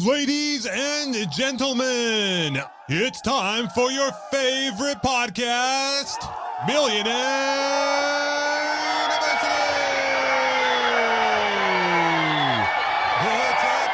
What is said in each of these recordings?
Ladies and gentlemen, it's time for your favorite podcast, Millionaire University!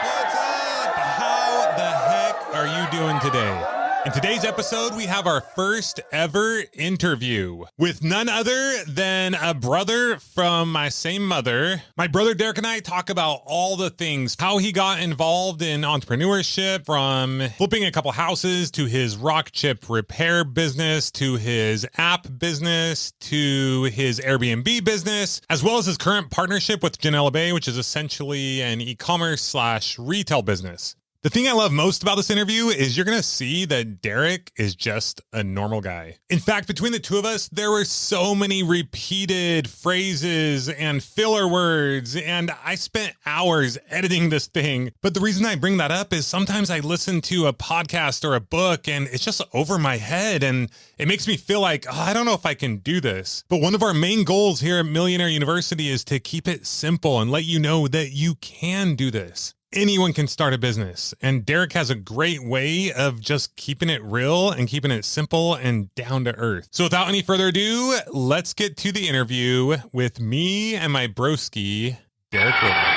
What's up? How the heck are you doing today? In today's episode, we have our first ever interview with none other than a brother from my same mother. My brother Derrick and I talk about all the things, how he got involved in entrepreneurship, from flipping a couple houses to his rock chip repair business, to his app business, to his Airbnb business, as well as his current partnership with Janela, which is essentially an e-commerce/retail business. The thing I love most about this interview is you're going to see that Derrick is just a normal guy. In fact, between the two of us, there were so many repeated phrases and filler words, and I spent hours editing this thing. But the reason I bring that up is sometimes I listen to a podcast or a book and it's just over my head, and it makes me feel like, I don't know if I can do this. But one of our main goals here at Millionaire University is to keep it simple and let you know that you can do this. Anyone can start a business, and Derrick has a great way of just keeping it real and keeping it simple and down to earth. So without any further ado, let's get to the interview with me and my broski, Derrick Williams.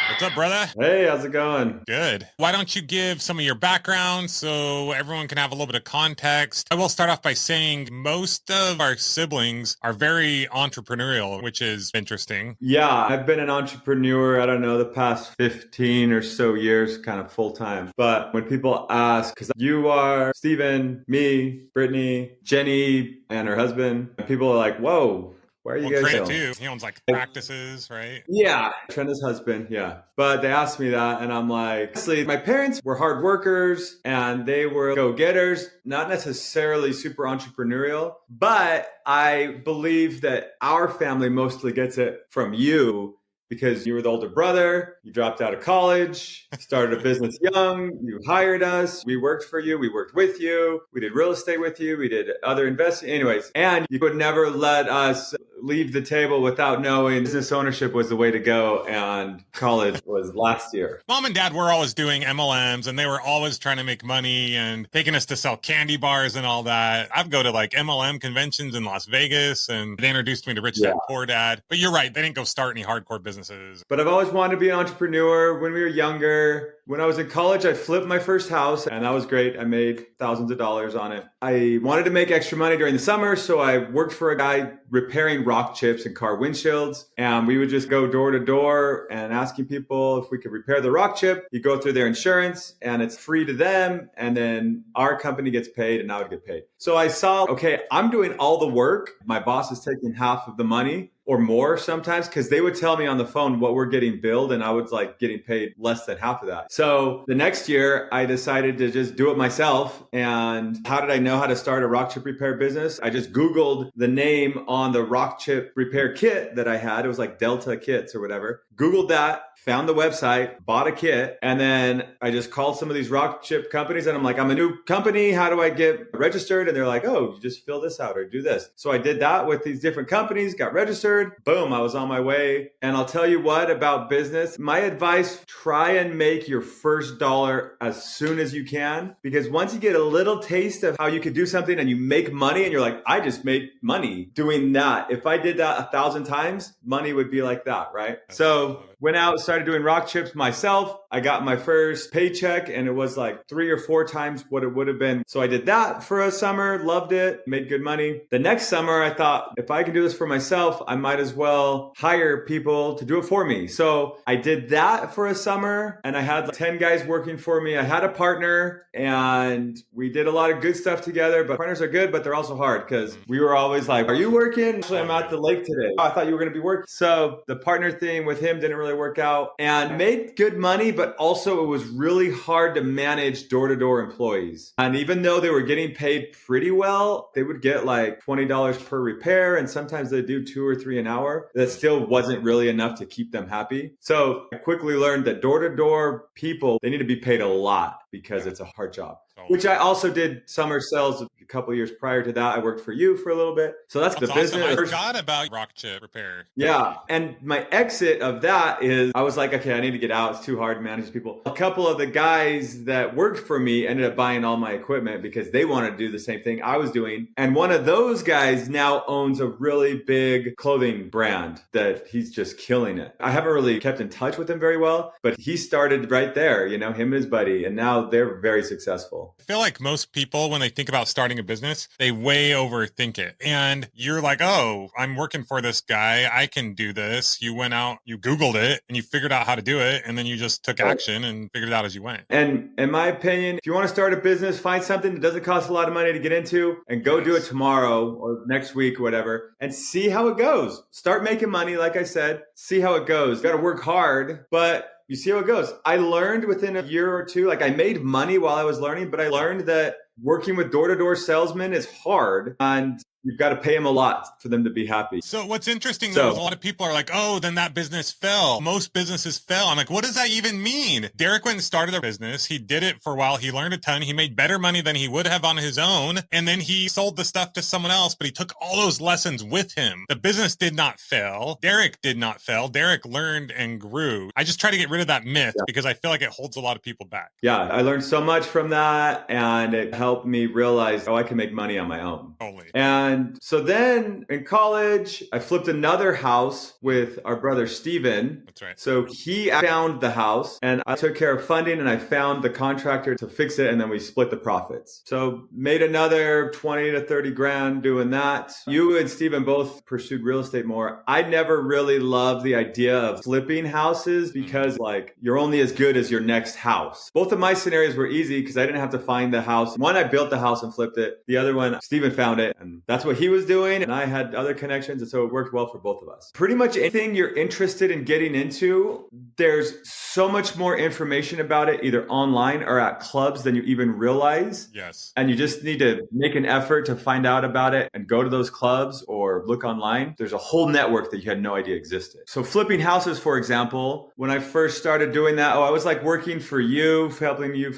What's up, brother? Hey, how's it going? Good. Why don't you give some of your background so everyone can have a little bit of context? I will start off by saying most of our siblings are very entrepreneurial, which is interesting. Yeah, I've been an entrepreneur, I don't know, the past 15 or so years, kind of full time. But when people ask, because you are Steven, me, Brittany, Jenny, and her husband, and people are like, whoa. Where are you guys Trent going? too. He owns like practices, right? Yeah, Trent is husband, yeah. But they asked me that and I'm like, honestly, my parents were hard workers and they were go-getters, not necessarily super entrepreneurial, but I believe that our family mostly gets it from you because you were the older brother, you dropped out of college, started a business young, you hired us, we worked for you, we worked with you, we did real estate with you, we did other investing, anyways. And you would never let us leave the table without knowing business ownership was the way to go and college was last year. Mom and dad were always doing MLMs and they were always trying to make money and taking us to sell candy bars and all that. I'd go to like MLM conventions in Las Vegas and they introduced me to Rich Dad, Poor Dad. But you're right, they didn't go start any hardcore businesses. But I've always wanted to be an entrepreneur. When we were younger, when I was in college, I flipped my first house and that was great. I made thousands of dollars on it. I wanted to make extra money during the summer, so I worked for a guy repairing rock chips and car windshields. And we would just go door to door and asking people if we could repair the rock chip. You go through their insurance and it's free to them. And then our company gets paid and I would get paid. So I saw, okay, I'm doing all the work. My boss is taking half of the money or more sometimes, because they would tell me on the phone what we're getting billed and I was like getting paid less than half of that. So the next year I decided to just do it myself. And how did I know how to start a rock chip repair business? I just Googled the name on the rock chip repair kit that I had. It was like Delta Kits or whatever. Googled that, found the website, bought a kit, and then I just called some of these rock chip companies and I'm like, I'm a new company. How do I get registered? And they're like, oh, you just fill this out or do this. So I did that with these different companies, got registered. Boom, I was on my way. And I'll tell you what about business. My advice, try and make your first dollar as soon as you can. Because once you get a little taste of how you could do something and you make money and you're like, I just made money doing that. If I did that 1,000 times, money would be like that, right? So went out, started doing rock chips myself. I got my first paycheck and it was like 3 or 4 times what it would have been. So I did that for a summer, loved it, made good money. The next summer, I thought, if I can do this for myself, I might as well hire people to do it for me. So I did that for a summer and I had like 10 guys working for me. I had a partner and we did a lot of good stuff together, but partners are good, but they're also hard because we were always like, are you working? Actually, I'm at the lake today. Oh, I thought you were going to be working. So the partner thing with him didn't really work out and made good money, but also it was really hard to manage door-to-door employees. And even though they were getting paid pretty well, they would get like $20 per repair and sometimes they do 2 or 3 an hour. That still wasn't really enough to keep them happy. So I quickly learned that door-to-door people, they need to be paid a lot because it's a hard job. which I also did summer sales a couple of years prior to that. I worked for you for a little bit. So that's the awesome. business. I forgot about rock chip repair. Yeah. And my exit of that is I was like, okay, I need to get out. It's too hard to manage people. A couple of the guys that worked for me ended up buying all my equipment because they wanted to do the same thing I was doing. And one of those guys now owns a really big clothing brand that he's just killing it. I haven't really kept in touch with him very well, but he started right there, him and his buddy, and now they're very successful. I feel like most people, when they think about starting a business, they way overthink it. And you're like, oh, I'm working for this guy. I can do this. You went out, you Googled it, and you figured out how to do it. And then you just took action and figured it out as you went. And in my opinion, if you want to start a business, find something that doesn't cost a lot of money to get into and go do it tomorrow or next week or whatever and see how it goes. Start making money, like I said, see how it goes. You got to work hard, but you see how it goes. I learned within a year or two, like I made money while I was learning, but I learned that working with door-to-door salesmen is hard and you've got to pay them a lot for them to be happy. So what's interesting though is a lot of people are like, oh, then that business fell. Most businesses fell. I'm like, what does that even mean? Derrick went and started a business. He did it for a while. He learned a ton. He made better money than he would have on his own. And then he sold the stuff to someone else, but he took all those lessons with him. The business did not fail. Derrick did not fail. Derrick learned and grew. I just try to get rid of that myth because I feel like it holds a lot of people back. Yeah, I learned so much from that and it helped me realize, I can make money on my own. Totally. And so then in college, I flipped another house with our brother, Steven. That's right. So he found the house and I took care of funding and I found the contractor to fix it. And then we split the profits. So made another 20 to 30 grand doing that. You and Steven both pursued real estate more. I never really loved the idea of flipping houses because you're only as good as your next house. Both of my scenarios were easy because I didn't have to find the house. One, I built the house and flipped it. The other one, Steven found it and that's what he was doing. And I had other connections. And so it worked well for both of us. Pretty much anything you're interested in getting into, there's so much more information about it, either online or at clubs than you even realize. Yes. And you just need to make an effort to find out about it and go to those clubs or look online. There's a whole network that you had no idea existed. So flipping houses, for example, when I first started doing that, I was working for you, helping you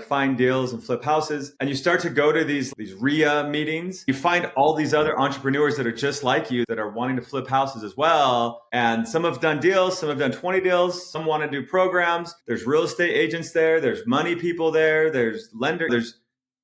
find deals and flip houses. And you start to go to these RIA meetings. You find all these other entrepreneurs that are just like you that are wanting to flip houses as well. And some have done deals, some have done 20 deals, some want to do programs. There's real estate agents there, there's money people there, there's lenders, there's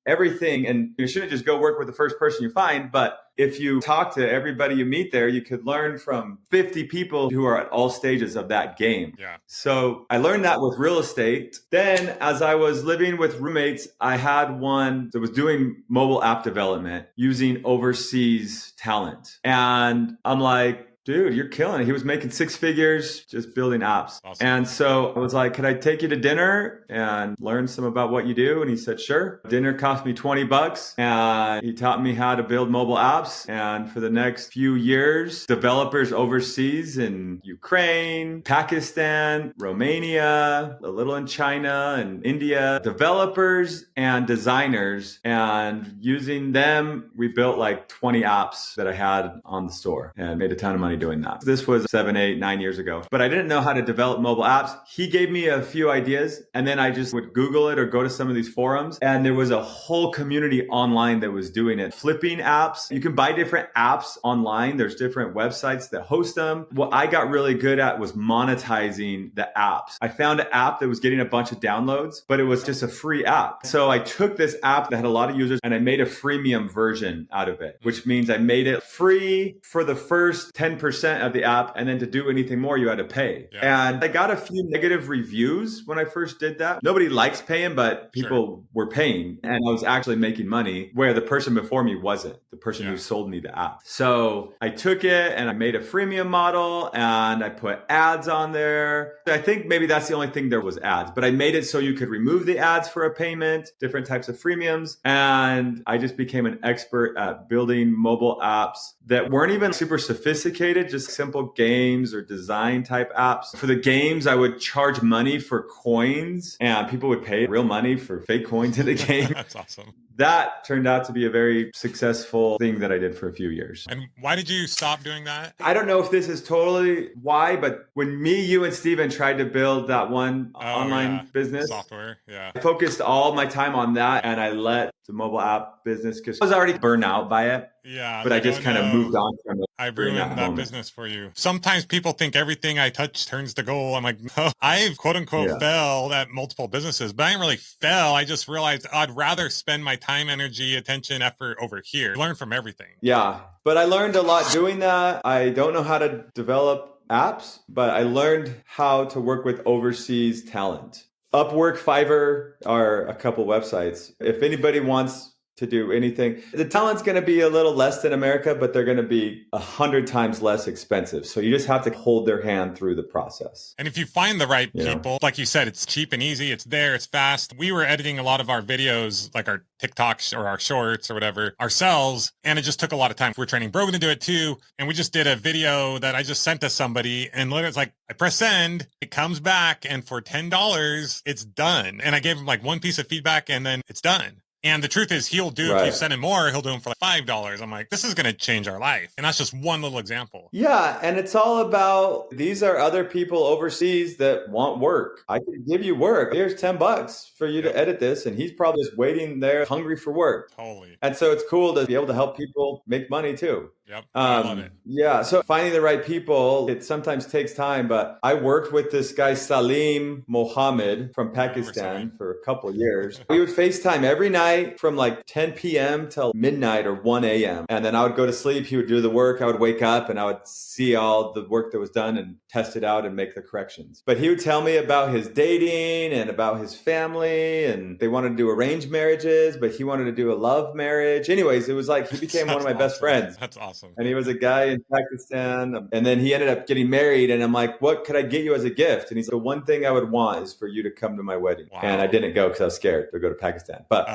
everything. And you shouldn't just go work with the first person you find, but if you talk to everybody you meet there, you could learn from 50 people who are at all stages of that game. Yeah. So I learned that with real estate. Then as I was living with roommates, I had one that was doing mobile app development using overseas talent. And I'm like, dude, you're killing it. He was making six figures just building apps. Awesome. And so I was like, could I take you to dinner and learn some about what you do? And he said, sure. Dinner cost me $20 and he taught me how to build mobile apps. And for the next few years, developers overseas in Ukraine, Pakistan, Romania, a little in China and India, developers and designers. And using them, we built 20 apps that I had on the store and made a ton of money doing that. This was 7, 8, 9 years ago, but I didn't know how to develop mobile apps. He gave me a few ideas and then I just would Google it or go to some of these forums. And there was a whole community online that was doing it. Flipping apps. You can buy different apps online. There's different websites that host them. What I got really good at was monetizing the apps. I found an app that was getting a bunch of downloads, but it was just a free app. So I took this app that had a lot of users and I made a freemium version out of it, which means I made it free for the first 10% of the app. And then to do anything more, you had to pay. Yeah. And I got a few negative reviews when I first did that. Nobody likes paying, but people were paying. And I was actually making money where the person before me wasn't, the person who sold me the app. So I took it and I made a freemium model and I put ads on there. I think maybe that's the only thing there was ads, but I made it so you could remove the ads for a payment, different types of freemiums. And I just became an expert at building mobile apps that weren't even super sophisticated, just simple games or design type apps. For the games, I would charge money for coins and people would pay real money for fake coins in the game. That's awesome. That turned out to be a very successful thing that I did for a few years. And why did you stop doing that? I don't know if this is totally why, but when me, you, and Steven tried to build that one online business software, I focused all my time on that and I let the mobile app business because I was already burned out by it. Yeah. But I just kind of moved on from it. I ruined that business for you. Sometimes people think everything I touch turns to gold. I'm like, no, I've quote unquote failed at multiple businesses, but I didn't really fail. I just realized I'd rather spend my time, energy, attention, effort over here. Learn from everything. Yeah. But I learned a lot doing that. I don't know how to develop apps, but I learned how to work with overseas talent. Upwork, Fiverr are a couple websites. If anybody wants to do anything, the talent's going to be a little less than America, but they're going to be 100 times less expensive. So you just have to hold their hand through the process. And if you find the right people, like you said, it's cheap and easy. It's there. It's fast. We were editing a lot of our videos, like our TikToks or our shorts or whatever, ourselves. And it just took a lot of time. We're training Brogan to do it too. And we just did a video that I just sent to somebody and literally it's like, I press send, it comes back. And for $10, it's done. And I gave him like one piece of feedback and then it's done. And the truth is he'll do, if you send him more, he'll do them for like $5. I'm like, this is going to change our life. And that's just one little example. Yeah. And it's all about, these are other people overseas that want work. I can give you work. Here's $10 for you to edit this. And he's probably just waiting there hungry for work. Totally. And so it's cool to be able to help people make money too. Yep. I love it. Yeah. So finding the right people, it sometimes takes time, but I worked with this guy, Salim Mohammed from Pakistan for a couple of years. We would FaceTime every night from like 10 p.m. till midnight or 1 a.m. And then I would go to sleep. He would do the work. I would wake up and I would see all the work that was done and test it out and make the corrections. But he would tell me about his dating and about his family, and they wanted to do arranged marriages, but he wanted to do a love marriage. Anyways, it was like he became one of my best friends. That's awesome. And he was a guy in Pakistan. And then he ended up getting married. And I'm like, what could I get you as a gift? And he's like, the one thing I would want is for you to come to my wedding. Wow. And I didn't go because I was scared to go to Pakistan. But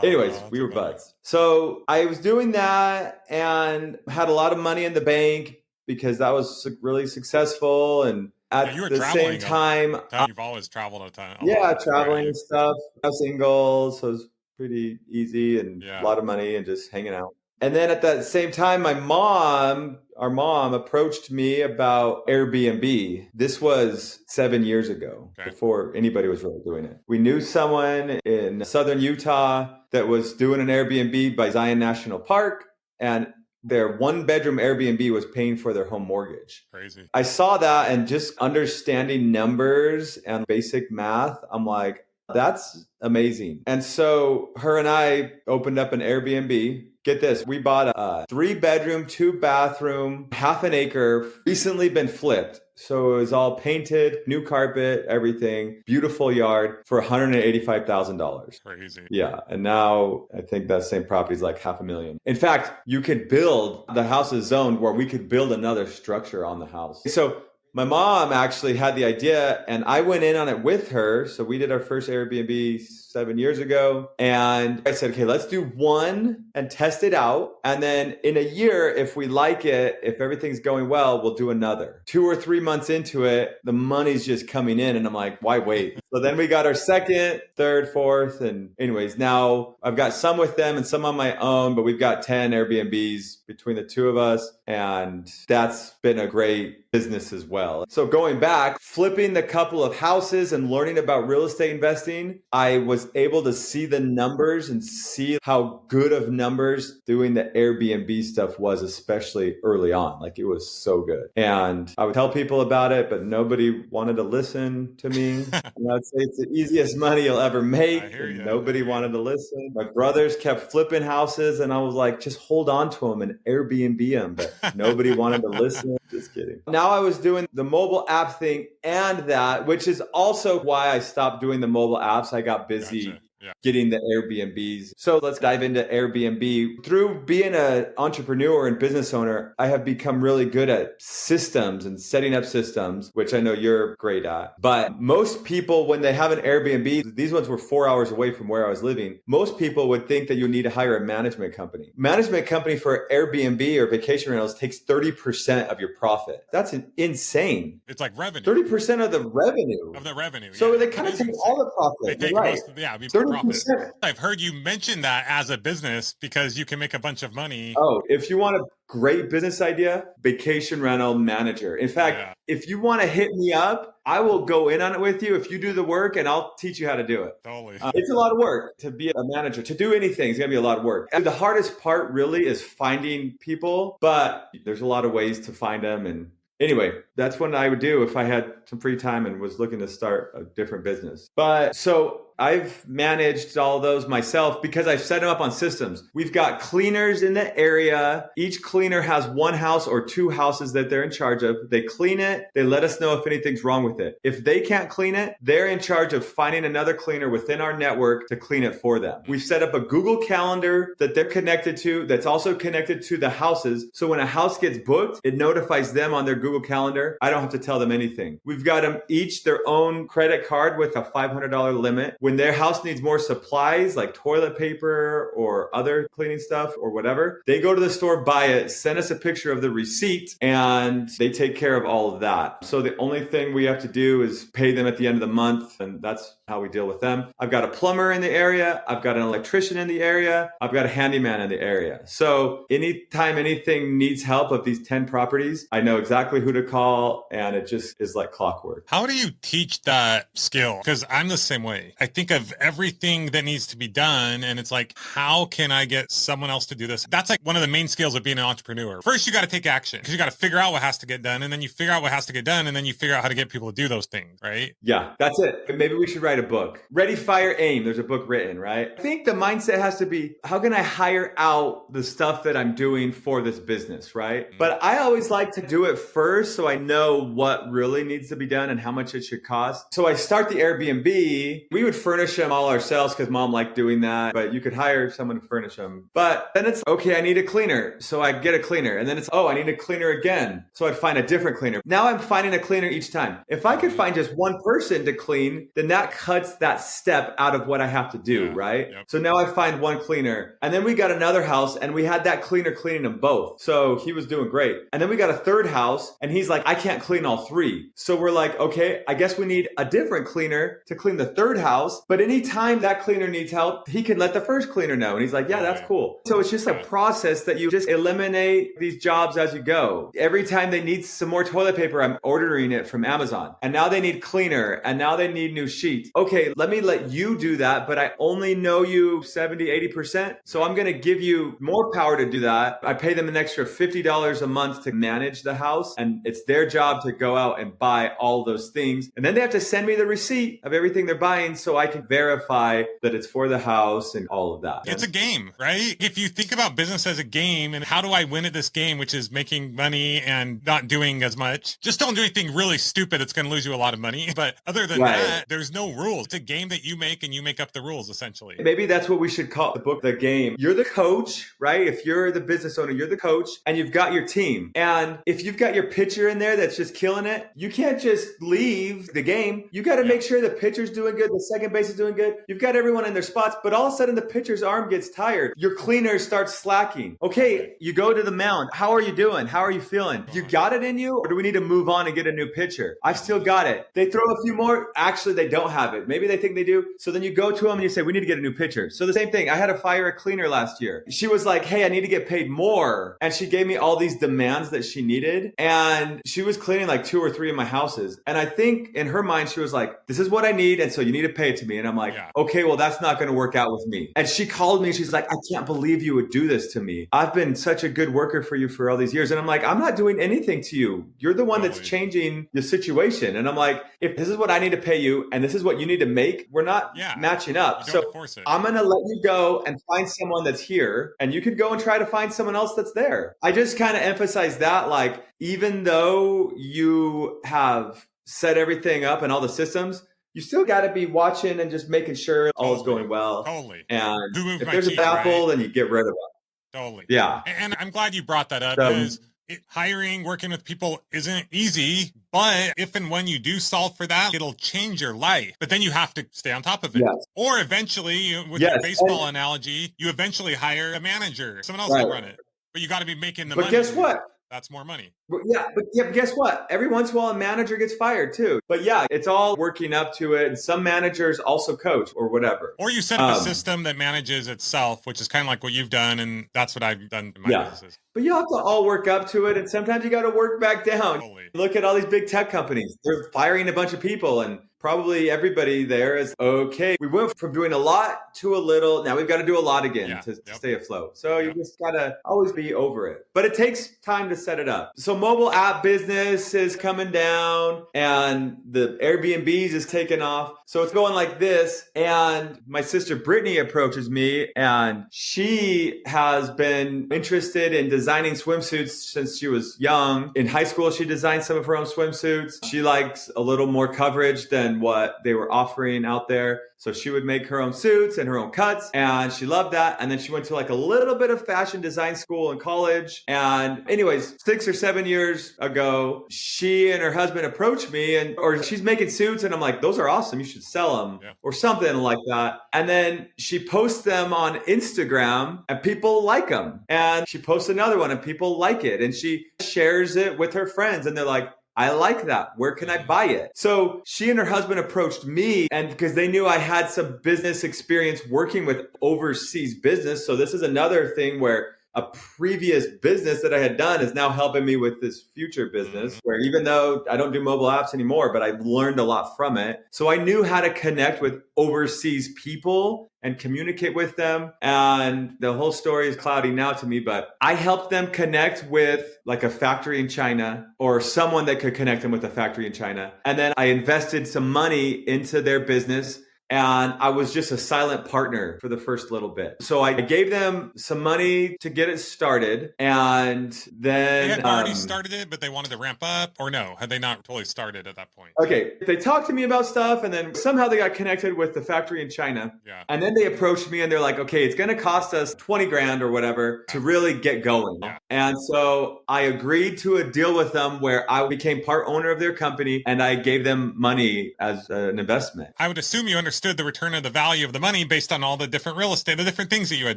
anyways, we were buds. So I was doing that and had a lot of money in the bank because that was really successful. And at the same time, you've always traveled a ton. Traveling and stuff. I was single, so it was pretty easy and a lot of money and just hanging out. And then at that same time, our mom approached me about Airbnb. This was 7 years ago, before anybody was really doing it. We knew someone in southern Utah that was doing an Airbnb by Zion National Park, and their one-bedroom Airbnb was paying for their home mortgage. Crazy. I saw that, and just understanding numbers and basic math, I'm like, that's amazing. And so her and I opened up an Airbnb. Get this, we bought a 3-bedroom, 2-bathroom, half an acre, recently been flipped. So it was all painted, new carpet, everything, beautiful yard for $185,000. Crazy. Yeah. And now I think that same property is like $500,000. In fact, you could build, the house is zoned where we could build another structure on the house. So my mom actually had the idea and I went in on it with her. So we did our first Airbnb 7 years ago. And I said, okay, let's do one and test it out. And then in a year, if we like it, if everything's going well, we'll do another. 2 or 3 months into it, the money's just coming in. And I'm like, why wait? So then we got our second, third, fourth. And anyways, now I've got some with them and some on my own, but we've got 10 Airbnbs between the two of us. And that's been a great business as well. So going back, flipping the couple of houses and learning about real estate investing, I was able to see the numbers and see how good of numbers doing the Airbnb stuff was, especially early on. Like it was so good. And I would tell people about it, but nobody wanted to listen to me. And I'd say it's the easiest money you'll ever make. And nobody wanted to listen. My brothers kept flipping houses and I was like, just hold on to them and Airbnb them. But nobody wanted to listen. Just kidding. Now I was doing the mobile app thing and that, which is also why I stopped doing the mobile apps. I got busy getting the Airbnbs. So let's dive into Airbnb. Through being an entrepreneur and business owner, I have become really good at systems and setting up systems, which I know you're great at. But most people, when they have an Airbnb, these ones were 4 hours away from where I was living. Most people would think that you need to hire a management company. Management company for Airbnb or vacation rentals takes 30% of your profit. That's insane. It's like revenue. 30% of the revenue. Of the revenue. So they kind of take all the profit. They take right. most of, 30%. Profit. I've heard you mention that as a business because you can make a bunch of money. Oh, if you want a great business idea, vacation rental manager. In fact, if you want to hit me up, I will go in on it with you if you do the work and I'll teach you how to do it. Totally. It's a lot of work to be a manager. To do anything is going to be a lot of work. And the hardest part really is finding people, but there's a lot of ways to find them. And anyway, that's what I would do if I had some free time and was looking to start a different business. But so I've managed all those myself because I've set them up on systems. We've got cleaners in the area. Each cleaner has one house or two houses that they're in charge of. They clean it. They let us know if anything's wrong with it. If they can't clean it, they're in charge of finding another cleaner within our network to clean it for them. We've set up a Google Calendar that they're connected to that's also connected to the houses. So when a house gets booked, it notifies them on their Google Calendar. I don't have to tell them anything. We've got them each their own credit card with a $500 limit. When their house needs more supplies like toilet paper or other cleaning stuff or whatever, they go to the store, buy it, send us a picture of the receipt, and they take care of all of that. So the only thing we have to do is pay them at the end of the month, and that's how we deal with them. I've got a plumber in the area. I've got an electrician in the area. I've got a handyman in the area. So anytime anything needs help of these 10 properties, I know exactly who to call, and it just is like clockwork. How do you teach that skill? Because I'm the same way. I think of everything that needs to be done, and it's like, how can I get someone else to do this? That's like one of the main skills of being an entrepreneur. First, you got to take action because you got to figure out what has to get done, and then you figure out what has to get done, and then you figure out how to get people to do those things, right? Yeah, that's it. Maybe we should write a book. Ready, Fire, Aim. There's a book written, right? I think the mindset has to be, how can I hire out the stuff that I'm doing for this business, right? Mm-hmm. But I always like to do it first so I know what really needs to be done and how much it should cost. So I start the Airbnb. We would furnish them all ourselves because mom liked doing that, but you could hire someone to furnish them. But then it's, okay, I need a cleaner. So I get a cleaner. And then it's, oh, I need a cleaner again. So I'd find a different cleaner. Now I'm finding a cleaner each time. If I could find just one person to clean, then that cuts that step out of what I have to do, right? Yep. So now I find one cleaner. And then we got another house and we had that cleaner cleaning them both. So he was doing great. And then we got a third house and he's like, I can't clean all three. So we're like, okay, I guess we need a different cleaner to clean the third house. But anytime that cleaner needs help, he can let the first cleaner know. And he's like, yeah, that's cool. So it's just a process that you just eliminate these jobs as you go. Every time they need some more toilet paper, I'm ordering it from Amazon. And now they need cleaner. And now they need new sheets. Okay, let me let you do that, but I only know you 70, 80%. So I'm going to give you more power to do that. I pay them an extra $50 a month to manage the house. And it's their job to go out and buy all those things. And then they have to send me the receipt of everything they're buying so I can verify that it's for the house and all of that. It's a game, right? If you think about business as a game and how do I win at this game, which is making money and not doing as much, just don't do anything really stupid that's going to lose you a lot of money. But other than that, there's no rules. It's a game that you make and you make up the rules, essentially. Maybe that's what we should call the book, The Game. You're the coach, right? If you're the business owner, you're the coach and you've got your team. And if you've got your pitcher in there that's just killing it, you can't just leave the game. You got to make sure the pitcher's doing good, the second base is doing good. You've got everyone in their spots, but all of a sudden the pitcher's arm gets tired. Your cleaner starts slacking. Okay, you go to the mound. How are you doing? How are you feeling? You got it in you, or do we need to move on and get a new pitcher? I've still got it. They throw a few more. Actually, they don't have it. Maybe they think they do. So then you go to them and you say, we need to get a new pitcher. So the same thing. I had to fire a cleaner last year. She was like, hey, I need to get paid more. And she gave me all these demands that she needed. And she was cleaning like 2 or 3 of my houses. And I think in her mind, she was like, this is what I need. And so you need to pay it to me. And I'm like, okay, well, that's not going to work out with me. And she called me. She's like, I can't believe you would do this to me. I've been such a good worker for you for all these years. And I'm like, I'm not doing anything to you. You're the one that's changing the situation. And I'm like, if this is what I need to pay you and this is what you need to make, we're not matching up. So I'm going to let you go and find someone that's here and you could go and try to find someone else that's there. I just kind of emphasize that, like, even though you have set everything up and all the systems, you still got to be watching and just making sure all is going well. Totally. And Who moved if my there's a cheese, baffle, right? then you get rid of it. Totally. Yeah. And I'm glad you brought that up So, because hiring, working with people isn't easy, but if and when you do solve for that, it'll change your life. But then you have to stay on top of it. yes. Or eventually, with Yes. your baseball analogy, you eventually hire a manager. Someone else will run it. But you got to be making the money. But guess what? That's more money. Yeah, but guess what? Every once in a while, a manager gets fired too. But yeah, it's all working up to it. And some managers also coach or whatever. Or you set up a system that manages itself, which is kind of like what you've done. And that's what I've done in my businesses. But you have to all work up to it. And sometimes you got to work back down. Totally. Look at all these big tech companies. They're firing a bunch of people and probably everybody there is okay. We went from doing a lot to a little. Now we've got to do a lot again to stay afloat. So you just got to always be over it. But it takes time to set it up. So mobile app business is coming down and the Airbnbs is taking off. So it's going like this. And my sister Brittany approaches me and she has been interested in designing swimsuits since she was young. In high school, she designed some of her own swimsuits. She likes a little more coverage than what they were offering out there. So she would make her own suits and her own cuts. And she loved that. And then she went to like a little bit of fashion design school in college. And anyways, 6 or 7 years ago, she and her husband approached me or she's making suits. And I'm like, those are awesome. You should sell them or something like that. And then she posts them on Instagram and people like them. And she posts another one and people like it. And she shares it with her friends and they're like, I like that. Where can I buy it? So she and her husband approached me and because they knew I had some business experience working with overseas business. So this is another thing where a previous business that I had done is now helping me with this future business where even though I don't do mobile apps anymore, but I learned a lot from it. So I knew how to connect with overseas people and communicate with them. And the whole story is cloudy now to me, but I helped them connect with like a factory in China or someone that could connect them with a factory in China. And then I invested some money into their business. And I was just a silent partner for the first little bit. So I gave them some money to get it started. And then they had already started it, but they wanted to ramp up or no? Had they not totally started at that point? Okay. They talked to me about stuff and then somehow they got connected with the factory in China. Yeah. And then they approached me and they're like, okay, it's going to cost us 20 grand or whatever to really get going. Yeah. And so I agreed to a deal with them where I became part owner of their company and I gave them money as an investment. I would assume you understood the return of the value of the money based on all the different real estate, the different things that you had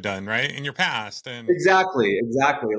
done, right, in your past. And Exactly.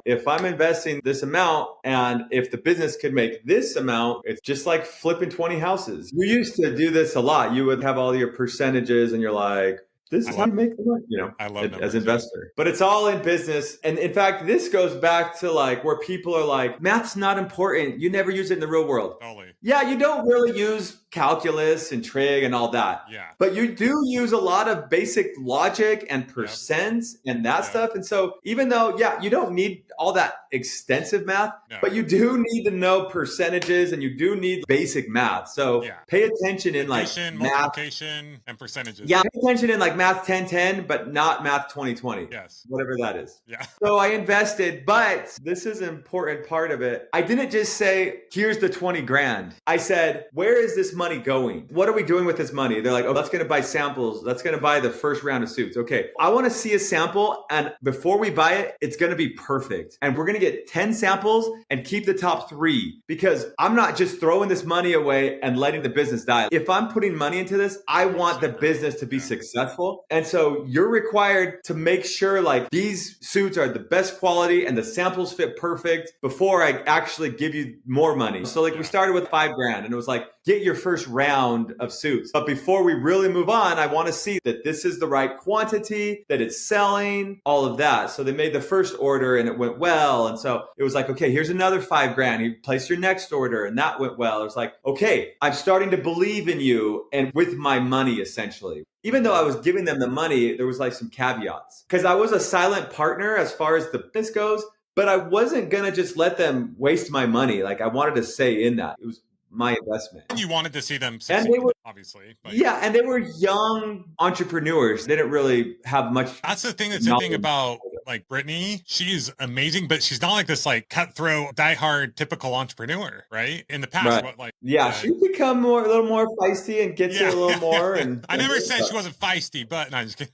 If I'm investing this amount and if the business could make this amount, it's just like flipping 20 houses. You used to do this a lot. You would have all your percentages and you're like, this is how you make the money, I love as an investor. But it's all in business. And in fact, this goes back to like where people are like, math's not important. You never use it in the real world. Totally. Yeah, you don't really use calculus and trig and all that. Yeah. But you do use a lot of basic logic and percents and that stuff. And so even though, you don't need all that extensive math, but you do need to know percentages and you do need basic math. So pay attention in like multiplication, and percentages. Yeah, pay attention in like math 1010, but not math 2020. Yes. Whatever that is. Yeah. So I invested, but this is an important part of it. I didn't just say, here's the 20 grand. I said, where is this money going? What are we doing with this money? They're like, oh, that's going to buy samples. That's going to buy the first round of suits. Okay. I want to see a sample. And before we buy it, it's going to be perfect. And we're going to get 10 samples and keep the top 3 because I'm not just throwing this money away and letting the business die. If I'm putting money into this, I want the business to be successful. And so you're required to make sure like these suits are the best quality and the samples fit perfect before I actually give you more money. So like we started with 5 grand and it was like, get your first round of suits. But before we really move on, I want to see that this is the right quantity, that it's selling, all of that. So they made the first order and it went well. And so it was like, okay, here's another 5 grand. You place your next order and that went well. It was like, okay, I'm starting to believe in you and with my money essentially. Even though I was giving them the money, there was like some caveats because I was a silent partner as far as the business goes, but I wasn't going to just let them waste my money. Like I wanted to say in that. It was my investment. You wanted to see them succeed, and they were, obviously. But yeah, and they were young entrepreneurs. They didn't really have much. That's the thing that's the thing about like Brittany, she's amazing, but she's not like this like cutthroat, diehard, typical entrepreneur, right? In the past, Right. what like Yeah, she's become a little more feisty and gets it a little more. And I never said she wasn't feisty, but no, I'm just kidding.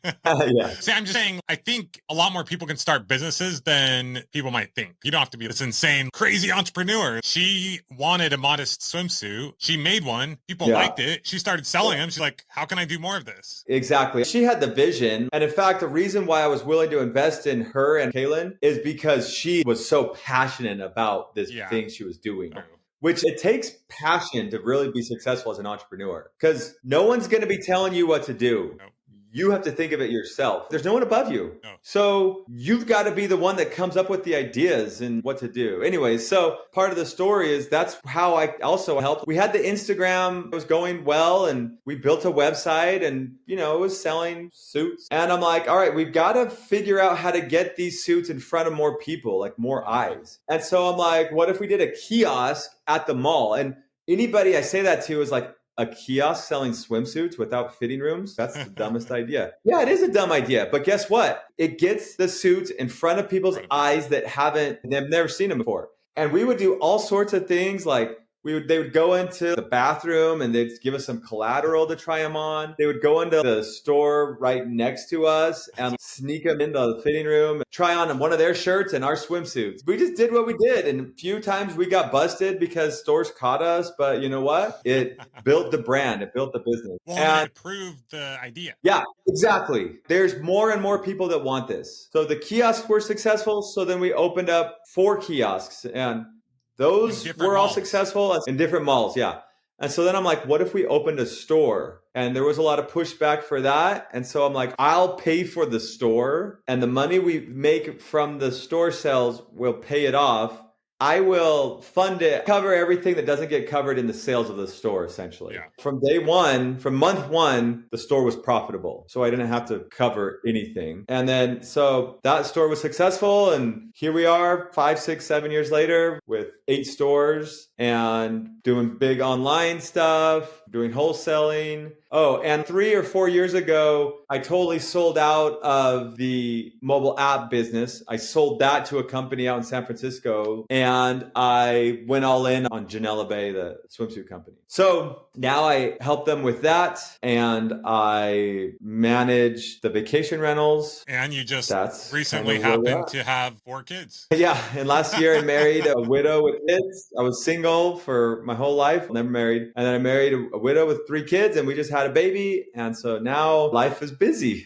yeah. See, I'm just saying, I think a lot more people can start businesses than people might think. You don't have to be this insane, crazy entrepreneur. She wanted a modest swimsuit. She made one. People liked it. She started selling them. She's like, how can I do more of this? Exactly. She had the vision. And in fact, the reason why I was willing to invest in her and Kaylin is because she was so passionate about this thing she was doing. Which it takes passion to really be successful as an entrepreneur, because no one's going to be telling you what to do. Nope. You have to think of it yourself. There's no one above you. No. So you've got to be the one that comes up with the ideas and what to do. Anyways, so part of the story is that's how I also helped. We had the Instagram, it was going well, and we built a website, and it was selling suits. And I'm like, all right, we've got to figure out how to get these suits in front of more people, like more eyes. And so I'm like, what if we did a kiosk at the mall? And anybody I say that to is like, a kiosk selling swimsuits without fitting rooms? That's the dumbest idea. Yeah, it is a dumb idea. But guess what? It gets the suits in front of people's eyes that they've never seen them before. And we would do all sorts of things like they would go into the bathroom and they'd give us some collateral to try them on. They would go into the store right next to us and sneak them into the fitting room, try on one of their shirts and our swimsuits. We just did what we did. And a few times we got busted because stores caught us. But you know what? It built the brand. It built the business. Well, and it proved the idea. Yeah, exactly. There's more and more people that want this. So the kiosks were successful. So then we opened up 4 kiosks, and those were all successful in different malls. Yeah. And so then I'm like, what if we opened a store? And there was a lot of pushback for that. And so I'm like, I'll pay for the store, and the money we make from the store sales will pay it off. I will fund it, cover everything that doesn't get covered in the sales of the store, essentially. Yeah. From month one, the store was profitable. So I didn't have to cover anything. And then, so that store was successful. And here we are 5, 6, 7 years later with 8 stores and doing big online stuff, doing wholesaling. Oh, and 3 or 4 years ago, I totally sold out of the mobile app business. I sold that to a company out in San Francisco, and I went all in on Janela Bay, the swimsuit company. So now I help them with that, and I manage the vacation rentals. And you just recently happened to have 4 kids. Yeah, and last year I married a widow with kids. I was single for my whole life, never married. And then I married a widow with 3 kids, and we just had a baby. And so now life is busy.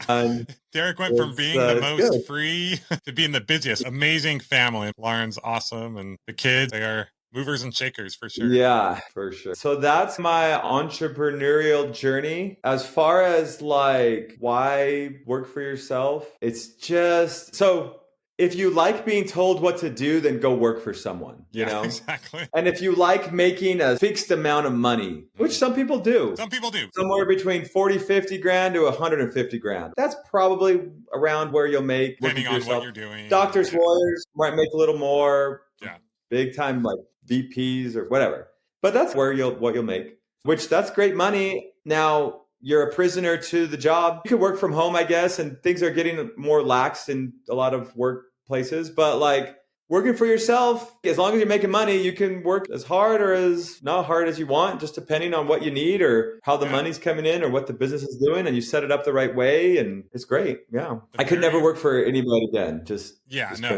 Derrick went from being the most free to being the busiest. Amazing family. Lauren's awesome. And the kids, they are movers and shakers for sure. Yeah, for sure. So that's my entrepreneurial journey. As far as like why work for yourself, it's just so if you like being told what to do, then go work for someone, you know? Exactly. And if you like making a fixed amount of money, which some people do. Some people do. Somewhere between 40, 50 grand to 150 grand. That's probably around where you'll make. Depending on what you're doing. Doctors, lawyers might make a little more. Yeah. Big time like VPs or whatever. But that's what you'll make, which that's great money. Now, you're a prisoner to the job. You can work from home, I guess, and things are getting more lax in a lot of workplaces. But like working for yourself, as long as you're making money, you can work as hard or as not hard as you want, just depending on what you need or how the money's coming in or what the business is doing. And you set it up the right way, and it's great. Yeah. I could never work for anybody again.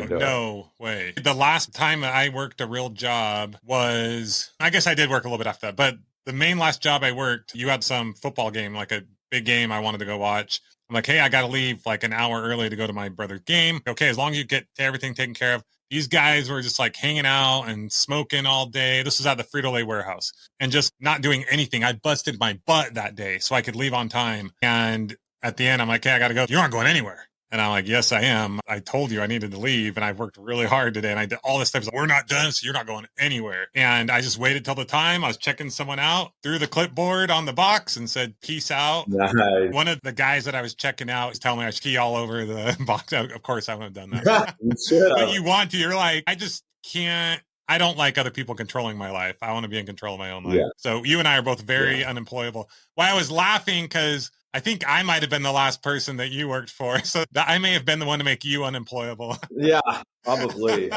No way. The last time I worked a real job was, I guess I did work a little bit after that, but the main last job I worked, you had some football game, like a big game I wanted to go watch. I'm like, hey, I got to leave like an hour early to go to my brother's game. Okay, as long as you get everything taken care of. These guys were just like hanging out and smoking all day. This was at the Frito-Lay warehouse and just not doing anything. I busted my butt that day so I could leave on time. And at the end, I'm like, hey, I got to go. You aren't going anywhere. And I'm like, yes, I am. I told you I needed to leave, and I worked really hard today. And I did all this stuff. Like, we're not done, so you're not going anywhere. And I just waited till the time. I was checking someone out, threw the clipboard on the box and said, peace out. Nice. One of the guys that I was checking out was telling me I should key all over the box. Of course, I wouldn't have done that. But you want to. You're like, I just can't. I don't like other people controlling my life. I want to be in control of my own life. Yeah. So you and I are both very unemployable. Why I was laughing because I think I might have been the last person that you worked for. So I may have been the one to make you unemployable. Yeah, probably.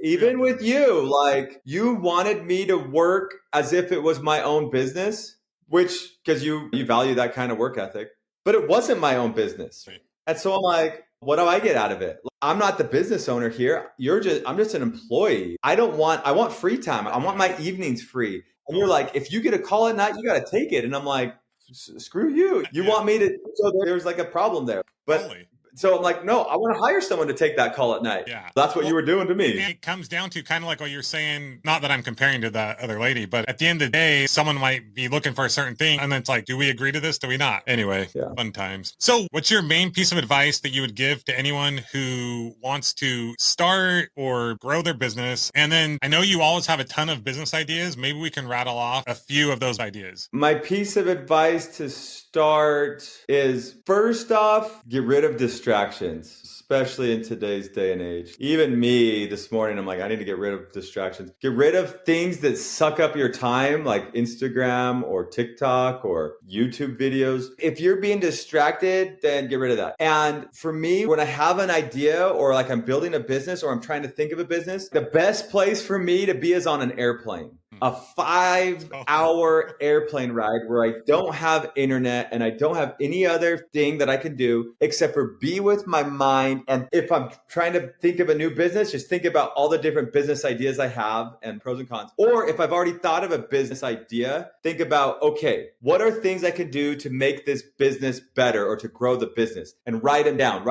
Even with you, like you wanted me to work as if it was my own business, which because you value that kind of work ethic, but it wasn't my own business. Right. And so I'm like, what do I get out of it? I'm not the business owner here. I'm just an employee. I want free time. I want my evenings free. And you're like, if you get a call at night, you got to take it. And I'm like, screw you. You want me to, so there's like a problem there. But Totally. so I'm like, no, I want to hire someone to take that call at night. Yeah. That's what you were doing to me. It comes down to kind of like what you're saying, not that I'm comparing to that other lady, but at the end of the day, someone might be looking for a certain thing. And then it's like, do we agree to this? Do we not? Anyway, fun times. So what's your main piece of advice that you would give to anyone who wants to start or grow their business? And then I know you always have a ton of business ideas. Maybe we can rattle off a few of those ideas. My piece of advice to start is first off, get rid of distractions, especially in today's day and age. Even me this morning, I'm like, I need to get rid of distractions. Get rid of things that suck up your time, like Instagram or TikTok or YouTube videos. If you're being distracted, then get rid of that. And for me, when I have an idea or like I'm building a business or I'm trying to think of a business, the best place for me to be is on an airplane. A 5-hour airplane ride where I don't have internet and I don't have any other thing that I can do except for be with my mind. And if I'm trying to think of a new business, just think about all the different business ideas I have and pros and cons. Or if I've already thought of a business idea, think about, okay, what are things I can do to make this business better or to grow the business? And write them down.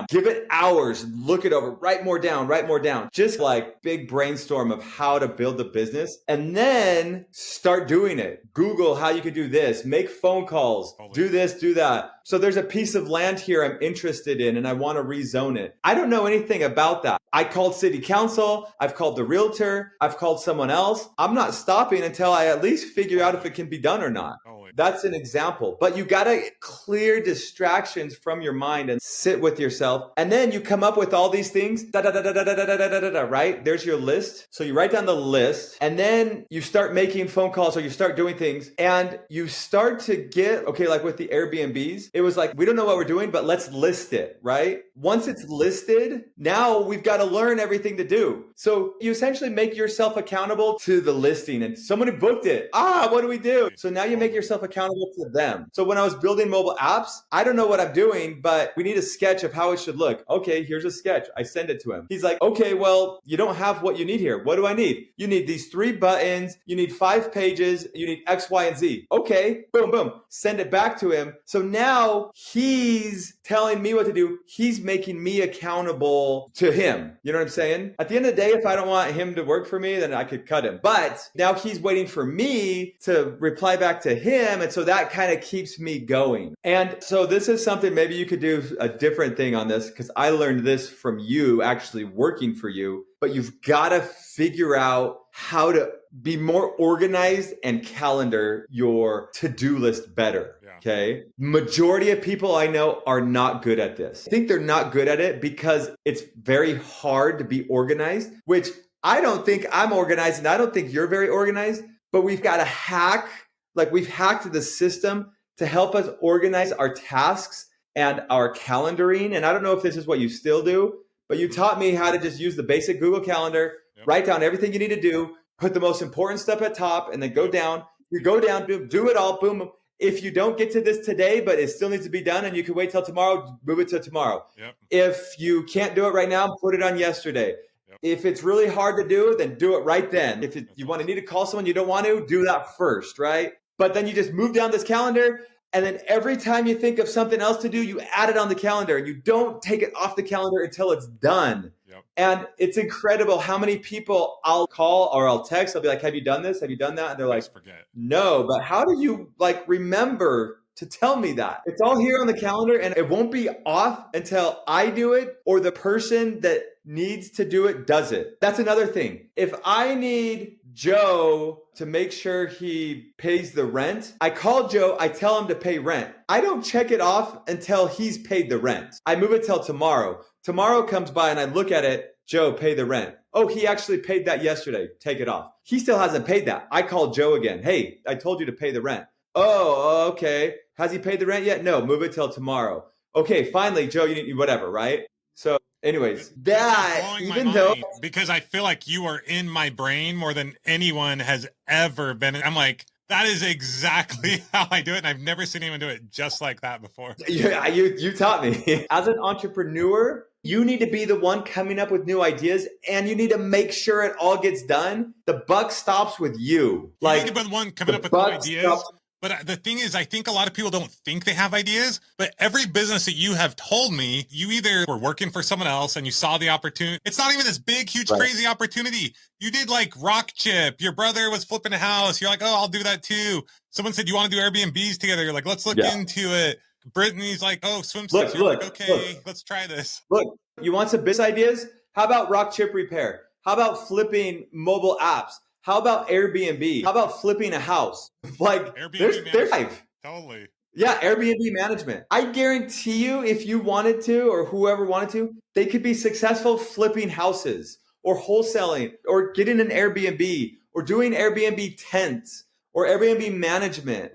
Give it hours, look it over, write more down. Just like big brainstorm of how to build the business and then start doing it. Google how you could do this, make phone calls, do this, do that. So there's a piece of land here I'm interested in and I want to rezone it. I don't know anything about that. I called city council, I've called the realtor, I've called someone else. I'm not stopping until I at least figure out if it can be done or not. That's an example. But you got to clear distractions from your mind and sit with yourself. And then you come up with all these things, right? There's your list. So you write down the list and then you start making phone calls or you start doing things and you start to get, okay, like with the Airbnbs, it was like, we don't know what we're doing, but let's list it, right? Once it's listed, now we've got to learn everything to do. So you essentially make yourself accountable to the listing and someone who booked it. What do we do? So now you make yourself accountable to them. So when I was building mobile apps, I don't know what I'm doing, but we need a sketch of how it should look. Okay, here's a sketch. I send it to him. He's like, okay, well, you don't have what you need here. What do I need? You need these 3 buttons. You need 5 pages. You need X, Y, and Z. Okay, boom, boom. Send it back to him. So now he's telling me what to do. He's making me accountable to him. You know what I'm saying? At the end of the day, if I don't want him to work for me, then I could cut him. But now he's waiting for me to reply back to him. And so that kind of keeps me going. And so this is something maybe you could do a different thing on this because I learned this from you actually working for you. But you've got to figure out how to be more organized and calendar your to-do list better. Okay. Majority of people I know are not good at this. I think they're not good at it because it's very hard to be organized, which I don't think I'm organized and I don't think you're very organized, but we've got to hack, like we've hacked the system to help us organize our tasks and our calendaring. And I don't know if this is what you still do, but you taught me how to just use the basic Google Calendar, write down everything you need to do, put the most important stuff at top, and then go down. You go down, do it all, boom. If you don't get to this today, but it still needs to be done and you can wait till tomorrow, move it to tomorrow. If you can't do it right now, put it on yesterday. If it's really hard to do, then do it right then. If you want to need to call someone you don't want to, do that first, right? But then you just move down this calendar. And then every time you think of something else to do, you add it on the calendar and you don't take it off the calendar until it's done. And it's incredible how many people I'll call or I'll text. I'll be like, have you done this? Have you done that? And they're like, no, but how do you like remember to tell me that? It's all here on the calendar and it won't be off until I do it or the person that needs to do it does it. That's another thing. If I need Joe to make sure he pays the rent, I call Joe, I tell him to pay rent. I don't check it off until he's paid the rent. I move it till tomorrow. Tomorrow comes by and I look at it, Joe, pay the rent. Oh, he actually paid that yesterday. Take it off. He still hasn't paid that. I call Joe again. Hey, I told you to pay the rent. Oh, okay. Has he paid the rent yet? No, move it till tomorrow. Okay, finally, Joe, you need whatever, right? So, anyways, This is that blowing my even though mind because I feel like you are in my brain more than anyone has ever been. I'm like, that is exactly how I do it. And I've never seen anyone do it just like that before. yeah, you taught me. As an entrepreneur, you need to be the one coming up with new ideas and you need to make sure it all gets done. The buck stops with you. You need to be the one coming the up with new buck ideas. stops. But the thing is, I think a lot of people don't think they have ideas. But every business that you have told me, you either were working for someone else and you saw the opportunity. It's not even this big, huge, Right. crazy opportunity. You did like rock chip. Your brother was flipping a house. You're like, oh, I'll do that too. Someone said you want to do Airbnbs together. You're like, let's look into it. Brittany's like, oh, swimsuits. You're like, okay, let's try this. Look, you want some business ideas? How about rock chip repair? How about flipping mobile apps? How about Airbnb? How about flipping a house? Like, Airbnb there's five. Totally. Yeah, Airbnb management. I guarantee you, if you wanted to, or whoever wanted to, they could be successful flipping houses or wholesaling or getting an Airbnb or doing Airbnb tents or Airbnb management.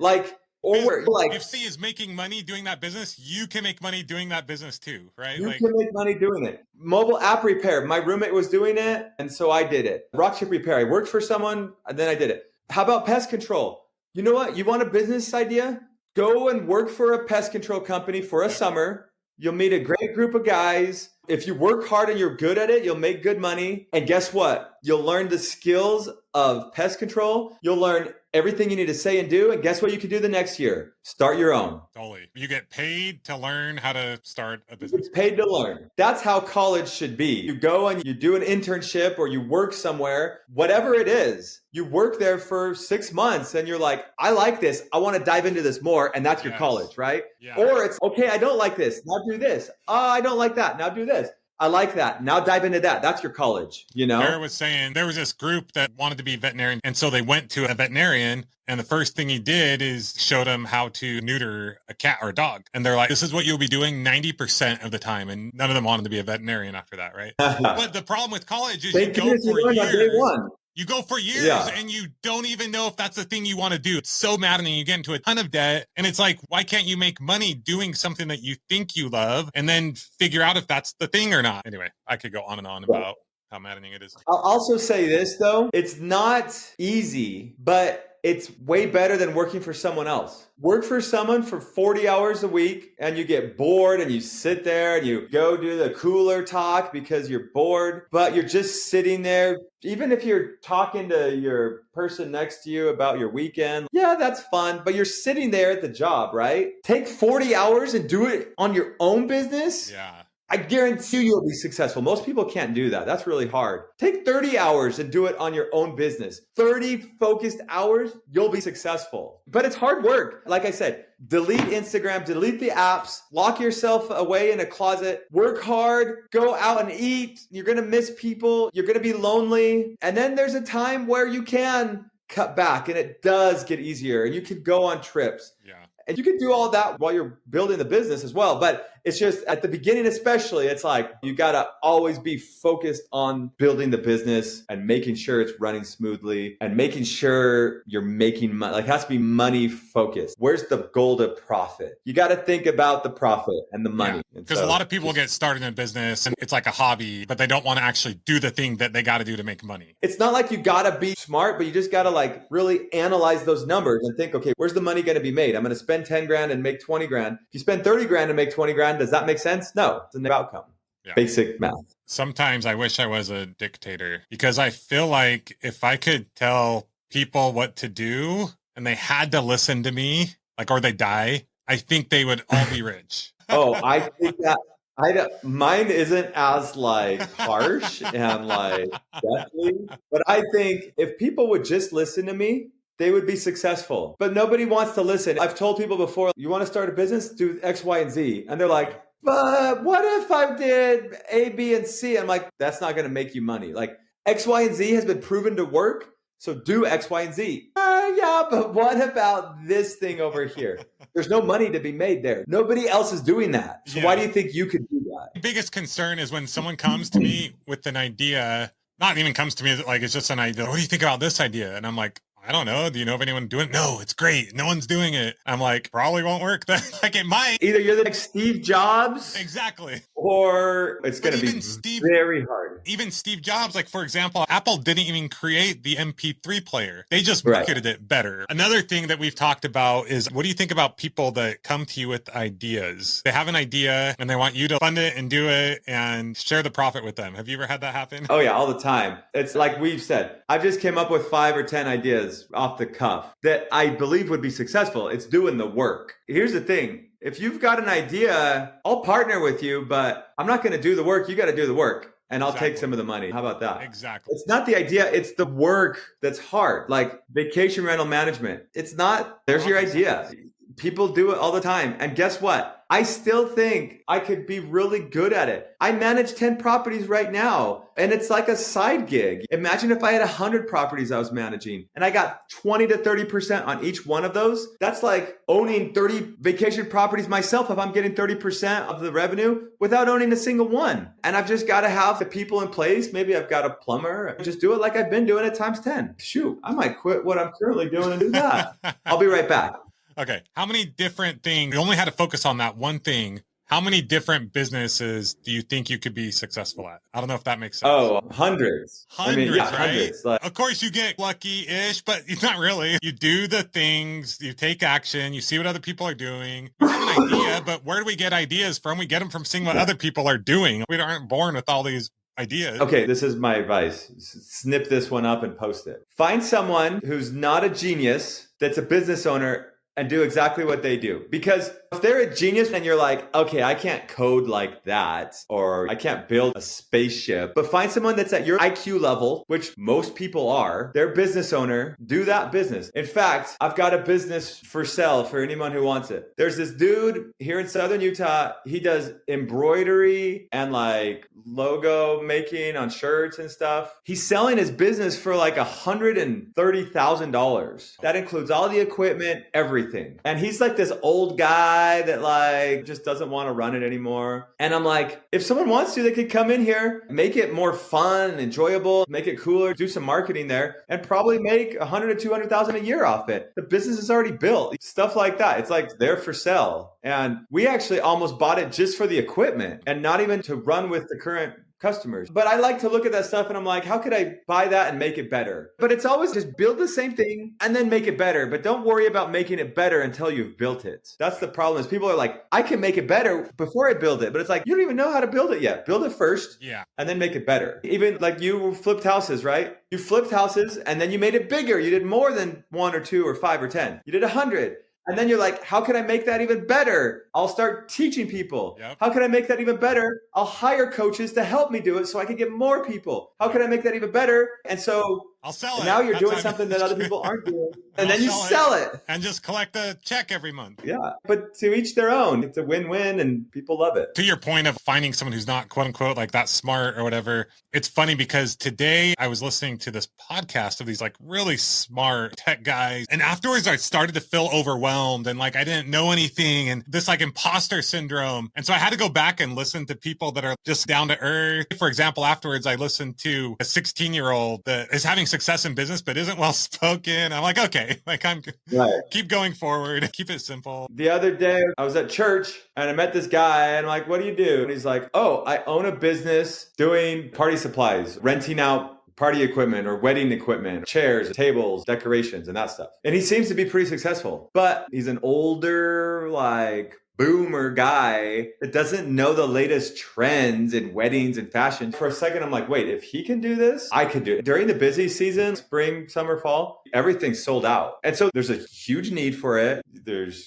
If C is making money doing that business, you can make money doing that business too, right? You can make money doing it. Mobile app repair. My roommate was doing it, and so I did it. Rock chip repair. I worked for someone, and then I did it. How about pest control? You know what? You want a business idea? Go and work for a pest control company for a summer. You'll meet a great group of guys. If you work hard and you're good at it, you'll make good money. And guess what? You'll learn the skills of pest control. You'll learn everything you need to say and do. And guess what you can do the next year? Start your own. Totally. You get paid to learn how to start a business. It's paid to learn. That's how college should be. You go and you do an internship or you work somewhere, whatever it is. You work there for 6 months and you're like, I like this. I want to dive into this more. And that's your college, right? Yeah. Or it's, okay, I don't like this. Now do this. I don't like that. Now do this. I like that. Now dive into that. That's your college, you know? Derrick was saying there was this group that wanted to be veterinarian. And so they went to a veterinarian. And the first thing he did is showed them how to neuter a cat or a dog. And they're like, this is what you'll be doing 90% of the time. And none of them wanted to be a veterinarian after that, right? But the problem with college is you go for years. You go for years and you don't even know if that's the thing you want to do. It's so maddening. You get into a ton of debt and it's like, why can't you make money doing something that you think you love and then figure out if that's the thing or not? Anyway, I could go on and on about how maddening it is. I'll also say this though, it's not easy, but it's way better than working for someone else. Work for someone for 40 hours a week and you get bored and you sit there and you go do the cooler talk because you're bored, but you're just sitting there. Even if you're talking to your person next to you about your weekend, yeah, that's fun, but you're sitting there at the job, right? Take 40 hours and do it on your own business. Yeah. I guarantee you'll be successful. Most people can't do that. That's really hard. Take 30 hours and do it on your own business. 30 focused hours, you'll be successful. But it's hard work. Like I said, delete Instagram, delete the apps, lock yourself away in a closet, work hard, go out and eat. You're going to miss people. You're going to be lonely. And then there's a time where you can cut back and it does get easier and you can go on trips. Yeah. And you can do all that while you're building the business as well. But it's just at the beginning, especially, it's like you got to always be focused on building the business and making sure it's running smoothly and making sure you're making money. Like it has to be money focused. Where's the goal to profit? You got to think about the profit and the money. Because a lot of people get started in a business and it's like a hobby, but they don't want to actually do the thing that they got to do to make money. It's not like you got to be smart, but you just got to like really analyze those numbers and think, okay, where's the money going to be made? I'm going to spend 10 grand and make 20 grand. If you spend 30 grand and make 20 grand, does that make sense? No, it's a negative outcome. Yeah. Basic math. Sometimes I wish I was a dictator because I feel like if I could tell people what to do and they had to listen to me, like, or they die, I think they would all be rich. I think that mine isn't as like harsh and like deathly, but I think if people would just listen to me, they would be successful. But nobody wants to listen. I've told people before, you want to start a business, do X, Y, and Z. And they're like, but what if I did A, B, and C? I'm like, that's not going to make you money. Like X, Y, and Z has been proven to work. So do X, Y, and Z. Yeah, but what about this thing over here? There's no money to be made there. Nobody else is doing that. So why do you think you could do that? The biggest concern is when someone comes to me with an idea, not even comes to me like it's just an idea. What do you think about this idea? And I'm like, I don't know. Do you know of anyone doing it? No, it's great. No one's doing it. I'm like, probably won't work then. Like it might. Either you're the next Steve Jobs. Exactly. Or it's going to be very hard. Even Steve Jobs, like for example, Apple didn't even create the MP3 player. They just marketed it better. Another thing that we've talked about is, what do you think about people that come to you with ideas? They have an idea and they want you to fund it and do it and share the profit with them. Have you ever had that happen? Oh yeah, all the time. It's like we've said, I just came up with 5 or 10 ideas off the cuff that I believe would be successful. It's doing the work. Here's the thing. If you've got an idea, I'll partner with you, but I'm not going to do the work. You got to do the work. And I'll take some of the money. How about that? Exactly. It's not the idea. It's the work that's hard. Like vacation rental management. It's not, there's your idea. People do it all the time. And guess what? I still think I could be really good at it. I manage 10 properties right now, and it's like a side gig. Imagine if I had 100 properties I was managing and I got 20 to 30% on each one of those. That's like owning 30 vacation properties myself if I'm getting 30% of the revenue without owning a single one. And I've just got to have the people in place. Maybe I've got a plumber. Just do it like I've been doing it times 10. Shoot, I might quit what I'm currently doing and do that. I'll be right back. Okay. How many different things, you only had to focus on that one thing. How many different businesses do you think you could be successful at? I don't know if that makes sense. Oh, hundreds. Hundreds, right? Hundreds. Of course you get lucky-ish, but not really. You do the things, you take action, you see what other people are doing. You have an idea, but where do we get ideas from? We get them from seeing what other people are doing. We aren't born with all these ideas. Okay, this is my advice. Snip this one up and post it. Find someone who's not a genius, that's a business owner, and do exactly what they do. Because if they're a genius and you're like, okay, I can't code like that, or I can't build a spaceship, but find someone that's at your IQ level, which most people are, they're a business owner, do that business. In fact, I've got a business for sale for anyone who wants it. There's this dude here in Southern Utah. He does embroidery and like logo making on shirts and stuff. He's selling his business for like $130,000. That includes all the equipment, everything. And he's like this old guy that like just doesn't want to run it anymore. And I'm like, if someone wants to, they could come in here, make it more fun, enjoyable, make it cooler, do some marketing there, and probably make 100 to 200,000 a year off it. The business is already built. Stuff like that. It's like they're for sale. And we actually almost bought it just for the equipment and not even to run with the current customers. But I like to look at that stuff and I'm like, how could I buy that and make it better? But it's always just build the same thing and then make it better. But don't worry about making it better until you've built it. That's the problem is people are like, I can make it better before I build it. But it's like, you don't even know how to build it yet. Build it first and then make it better. Even like you flipped houses, right? You flipped houses and then you made it bigger. You did more than 1 or 2 or 5 or 10. You did 100. And then you're like, how can I make that even better? I'll start teaching people. How can I make that even better? I'll hire coaches to help me do it so I can get more people. How can I make that even better? And so I'll sell it. Now you're doing something that other people aren't doing. And then you sell it. And just collect a check every month. Yeah. But to each their own. It's a win-win and people love it. To your point of finding someone who's not quote unquote like that smart or whatever, it's funny because today I was listening to this podcast of these like really smart tech guys. And afterwards I started to feel overwhelmed and like I didn't know anything and this like imposter syndrome. And so I had to go back and listen to people that are just down to earth. For example, afterwards I listened to a 16-year-old that is having success in business but isn't well spoken. I'm like, okay, like I'm keep going forward, keep it simple. The other day I was at church and I met this guy and I'm like, what do you do? And he's like, oh, I own a business doing party supplies, renting out party equipment or wedding equipment, chairs, tables, decorations, and that stuff. And he seems to be pretty successful, but he's an older, like boomer guy that doesn't know the latest trends in weddings and fashion. For a second, I'm like, wait, if he can do this, I could do it. During the busy season, spring, summer, fall, everything's sold out. And so there's a huge need for it.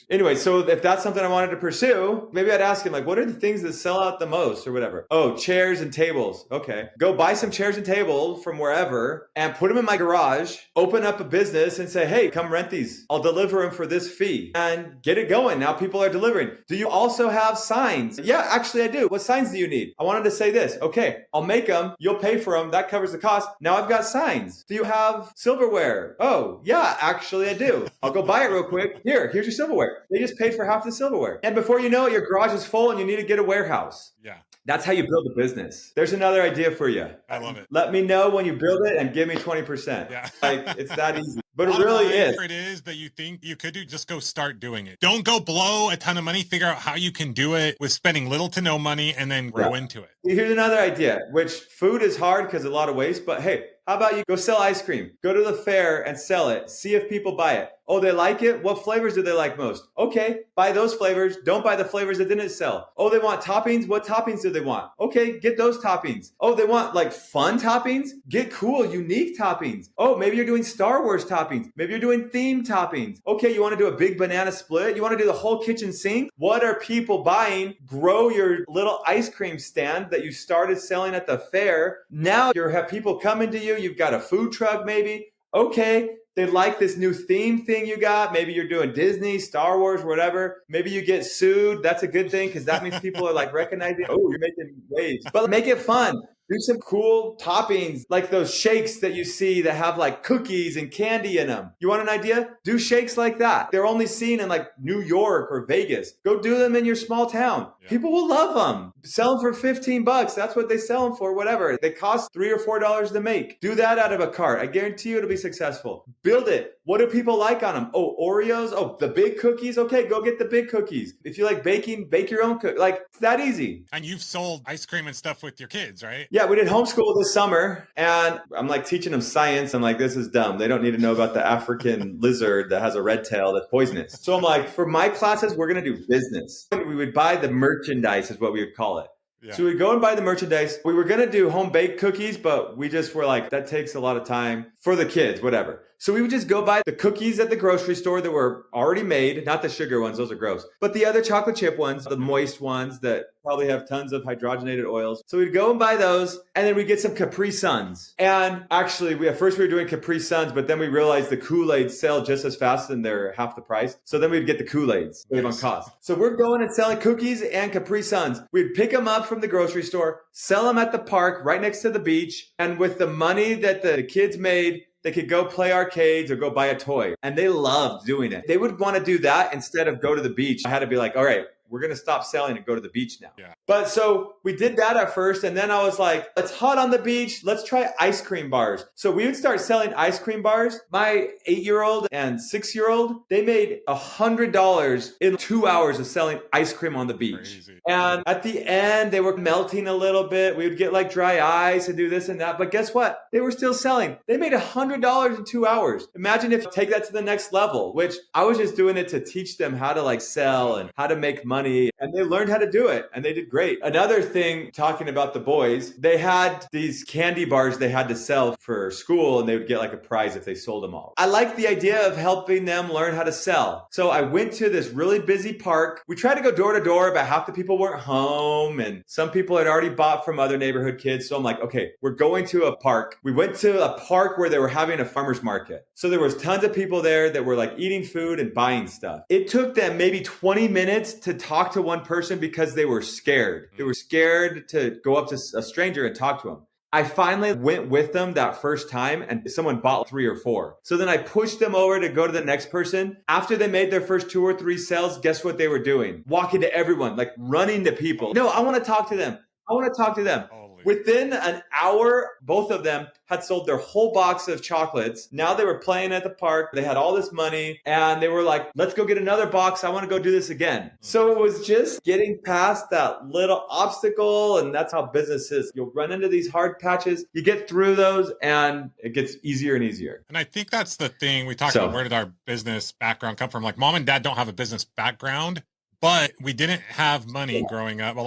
Anyway, so if that's something I wanted to pursue, maybe I'd ask him like, what are the things that sell out the most or whatever? Oh, chairs and tables. Okay. Go buy some chairs and tables from wherever and put them in my garage, open up a business and say, hey, come rent these. I'll deliver them for this fee and get it going. Now people are delivering. Do you also have signs? Yeah, actually I do. What signs do you need? I wanted to say this. Okay, I'll make them. You'll pay for them. That covers the cost. Now I've got signs. Do you have silverware? Oh, yeah, actually I do. I'll go buy it real quick. Here's your silverware. They just paid for half the silverware. And before you know it, your garage is full and you need to get a warehouse. Yeah. That's how you build a business. There's another idea for you. I love it. Let me know when you build it and give me 20%. Yeah. Like it's that easy. But it really is. Whatever it is that you think you could do, just go start doing it. Don't go blow a ton of money. Figure out how you can do it with spending little to no money and then grow into it. Here's another idea, which food is hard because a lot of waste, but hey, how about you go sell ice cream? Go to the fair and sell it. See if people buy it. Oh, they like it? What flavors do they like most? Okay, buy those flavors. Don't buy the flavors that didn't sell. Oh, they want toppings? What toppings do they want? Okay, get those toppings. Oh, they want like fun toppings? Get cool, unique toppings. Oh, maybe you're doing Star Wars toppings. Maybe you're doing theme toppings. Okay, you want to do a big banana split? You want to do the whole kitchen sink? What are people buying? Grow your little ice cream stand that you started selling at the fair. Now you have people coming to you. You've got a food truck maybe. Okay, they like this new theme thing you got. Maybe you're doing Disney, Star Wars, whatever. Maybe you get sued. That's a good thing because that means people are like recognizing, oh, you're making waves. But make it fun. Do some cool toppings like those shakes that you see that have like cookies and candy in them. You want an idea? Do shakes like that. They're only seen in like New York or Vegas. Go do them in your small town. Yeah. People will love them. Sell them for $15. That's what they sell them for, whatever. They cost $3 or $4 to make. Do that out of a cart. I guarantee you it'll be successful. Build it. What do people like on them? Oh, Oreos? Oh, the big cookies? Okay, go get the big cookies. If you like baking, bake your own cookies. Like, it's that easy. And you've sold ice cream and stuff with your kids, right? Yeah, we did homeschool this summer, and I'm like teaching them science. I'm like, this is dumb. They don't need to know about the African lizard that has a red tail that's poisonous. So I'm like, for my classes, we're going to do business. We would buy the merchandise is what we would call it. Yeah. So we'd go and buy the merchandise. We were going to do home baked cookies, but we just were like, that takes a lot of time for the kids, whatever. So we would just go buy the cookies at the grocery store that were already made, not the sugar ones, those are gross, but the other chocolate chip ones, the moist ones that probably have tons of hydrogenated oils. So we'd go and buy those, and then we'd get some Capri Suns. And actually, we were doing Capri Suns, but then we realized the Kool-Aids sell just as fast and they're half the price. So then we'd get the Kool-Aids, save on cost. So we're going and selling cookies and Capri Suns. We'd pick them up from the grocery store, sell them at the park right next to the beach, and with the money that the kids made, they could go play arcades or go buy a toy. And they loved doing it. They would want to do that instead of go to the beach. I had to be like, all right, we're going to stop selling and go to the beach now. Yeah. But so we did that at first. And then I was like, it's hot on the beach. Let's try ice cream bars. So we would start selling ice cream bars. My 8-year-old and 6-year-old, they made $100 in 2 hours of selling ice cream on the beach. Crazy. And at the end, they were melting a little bit. We would get like dry ice and do this and that. But guess what? They were still selling. They made $100 in 2 hours. Imagine if you take that to the next level, which I was just doing it to teach them how to like sell and how to make money. And they learned how to do it and they did great. Another thing, talking about the boys, they had these candy bars they had to sell for school and they would get like a prize if they sold them all. I like the idea of helping them learn how to sell. So I went to this really busy park. We tried to go door to door, but half the people weren't home and some people had already bought from other neighborhood kids. So I'm like, okay, we're going to a park. We went to a park where they were having a farmer's market. So there was tons of people there that were like eating food and buying stuff. It took them maybe 20 minutes to talk to one person because they were scared. They were scared to go up to a stranger and talk to him. I finally went with them that first time and someone bought 3 or 4. So then I pushed them over to go to the next person. After they made their first 2 or 3 sales, guess what they were doing? Walking to everyone, like running to people. No, I want to talk to them. I want to talk to them. Within an hour, both of them had sold their whole box of chocolates. Now they were playing at the park. They had all this money and they were like, let's go get another box. I want to go do this again. So it was just getting past that little obstacle. And that's how business is. You'll run into these hard patches. You get through those and it gets easier and easier. And I think that's the thing we talked about. Where did our business background come from? Like mom and dad don't have a business background, but we didn't have money growing up.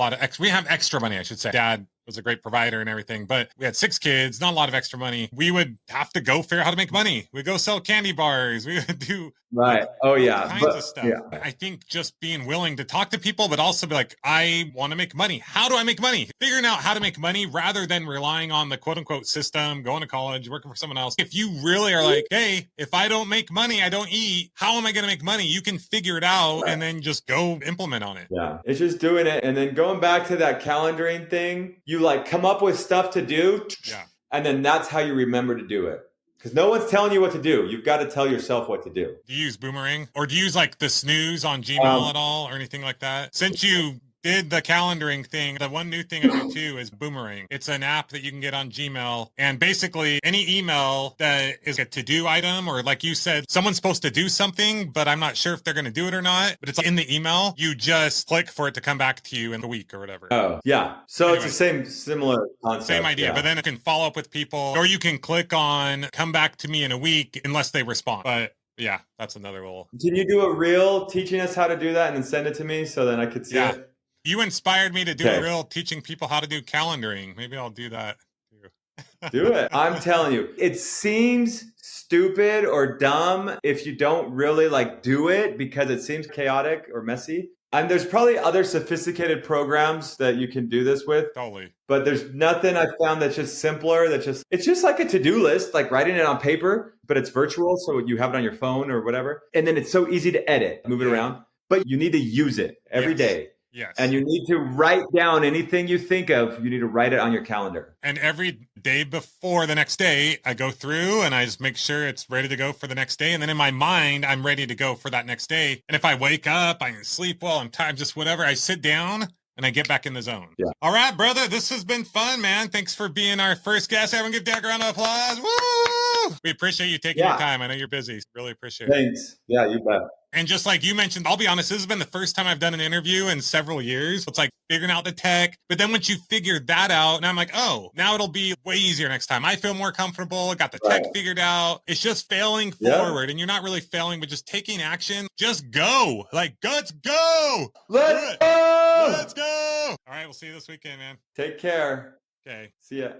We have extra money, I should say. Dad was a great provider and everything, but we had 6 kids, not a lot of extra money. We would have to go figure out how to make money. We'd go sell candy bars. We would do kinds of stuff. Yeah. I think just being willing to talk to people, but also be like, I want to make money. How do I make money? Figuring out how to make money rather than relying on the quote unquote system, going to college, working for someone else. If you really are like, hey, if I don't make money, I don't eat. How am I going to make money? You can figure it out and then just go implement on it. Yeah. It's just doing it. And then going back to that calendaring thing, you like come up with stuff to do. Yeah. And then that's how you remember to do it. Because no one's telling you what to do. You've got to tell yourself what to do. Do you use Boomerang? Or do you use like the snooze on Gmail at all or anything like that? Since you did the calendaring thing. The one new thing I do too is Boomerang. It's an app that you can get on Gmail. And basically any email that is a to-do item, or like you said, someone's supposed to do something, but I'm not sure if they're going to do it or not. But it's in the email. You just click for it to come back to you in a week or whatever. Oh, yeah. So anyway, it's the similar concept. Same idea. Yeah. But then it can follow up with people, or you can click on come back to me in a week unless they respond. But yeah, that's another little. Can you do a reel teaching us how to do that and then send it to me so then I could see it? You inspired me to do a reel teaching people how to do calendaring. Maybe I'll do that too. Do it. I'm telling you, it seems stupid or dumb if you don't really like do it because it seems chaotic or messy. And there's probably other sophisticated programs that you can do this with. Totally. But there's nothing I found that's just simpler. It's just like a to-do list, like writing it on paper, but it's virtual. So you have it on your phone or whatever. And then it's so easy to edit, move it around. But you need to use it every day. Yes. And you need to write down anything you think of. You need to write it on your calendar. And every day before the next day, I go through and I just make sure it's ready to go for the next day. And then in my mind, I'm ready to go for that next day. And if I wake up, I can sleep well, I'm tired, just whatever, I sit down and I get back in the zone. Yeah. All right, brother, this has been fun, man. Thanks for being our first guest. Everyone give Derrick a round of applause. Woo! We appreciate you taking your time. I know you're busy. Really appreciate it. Thanks. Yeah, you bet. And just like you mentioned, I'll be honest, this has been the first time I've done an interview in several years. It's like figuring out the tech. But then once you figure that out, and I'm like, oh, now it'll be way easier next time. I feel more comfortable. Got the tech figured out. It's just failing forward. And you're not really failing, but just taking action. Just go. Like, let's go. Let's go. Let's go. All right, we'll see you this weekend, man. Take care. Okay. See ya.